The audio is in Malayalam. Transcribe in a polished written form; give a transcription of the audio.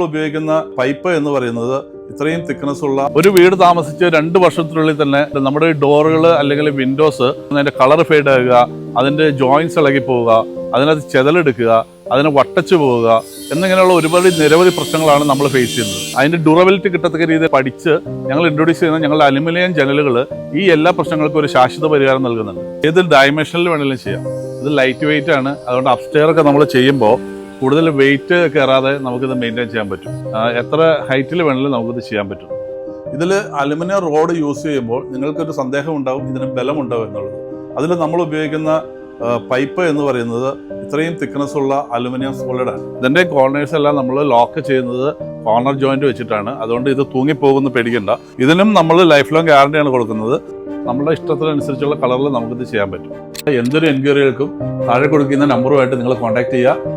ഉപയോഗിക്കുന്ന പൈപ്പ് എന്ന് പറയുന്നത് ഇത്രയും തിക്നെസ് ഉള്ള ഒരു വീട് താമസിച്ച് 2 വർഷത്തിനുള്ളിൽ തന്നെ നമ്മുടെ ഡോറുകൾ അല്ലെങ്കിൽ വിൻഡോസ് അതിന്റെ കളർ ഫെയ്ഡ് ആകുക, അതിന്റെ ജോയിന്റ്സ് ഇളകി പോവുക, അതിനകത്ത് ചെതലെടുക്കുക, അതിനെ വട്ടച്ചു പോവുക എന്നിങ്ങനെയുള്ള നിരവധി പ്രശ്നങ്ങളാണ് നമ്മൾ ഫേസ് ചെയ്യുന്നത്. അതിന്റെ ഡ്യൂറബിലിറ്റി കിട്ടത്തക്ക രീതിയിൽ പഠിച്ച് ഞങ്ങൾ ഇൻട്രൊഡ്യൂസ് ചെയ്യുന്ന ഞങ്ങളുടെ അലുമിനിയം ജനലുകൾ ഈ എല്ലാ പ്രശ്നങ്ങൾക്കും ഒരു ശാശ്വത പരിഹാരം നൽകുന്നുണ്ട്. ഏത് ഡയമെൻഷനിൽ വേണമെങ്കിലും ചെയ്യാം. ഇത് ലൈറ്റ് വെയിറ്റ് ആണ്, അതുകൊണ്ട് അപ്സ്റ്റെയർ ഒക്കെ നമ്മൾ ചെയ്യുമ്പോൾ കൂടുതൽ വെയിറ്റ് കയറാതെ നമുക്കിത് മെയിൻറ്റെയിൻ ചെയ്യാൻ പറ്റും. എത്ര ഹൈറ്റിൽ വേണമെങ്കിലും നമുക്കിത് ചെയ്യാൻ പറ്റും. ഇതിൽ അലുമിനിയം റോഡ് യൂസ് ചെയ്യുമ്പോൾ നിങ്ങൾക്കൊരു സന്ദേഹം ഉണ്ടാവും, ഇതിന് ബലമുണ്ടാവും എന്നുള്ളത്. അതിൽ നമ്മൾ ഉപയോഗിക്കുന്ന പൈപ്പ് എന്ന് പറയുന്നത് ഇത്രയും തിക്നെസ് ഉള്ള അലുമിനിയം സോളിഡ് ആണ്. ഇതിന്റെ കോർണേഴ്സ് എല്ലാം നമ്മൾ ലോക്ക് ചെയ്യുന്നത് കോർണർ ജോയിന്റ് വെച്ചിട്ടാണ്. അതുകൊണ്ട് ഇത് തൂങ്ങിപ്പോകുന്ന പേടിക്കണ്ട. ഇതിനും നമ്മൾ ലൈഫ് ലോങ് ഗ്യാരണ്ടിയാണ് കൊടുക്കുന്നത്. നമ്മുടെ ഇഷ്ടത്തിനനുസരിച്ചുള്ള കളറിൽ നമുക്കിത് ചെയ്യാൻ പറ്റും. എന്തൊരു എൻക്വയറികൾക്കും താഴെ കൊടുക്കുന്ന നമ്പറുമായിട്ട് നിങ്ങൾ കോൺടാക്ട് ചെയ്യുക.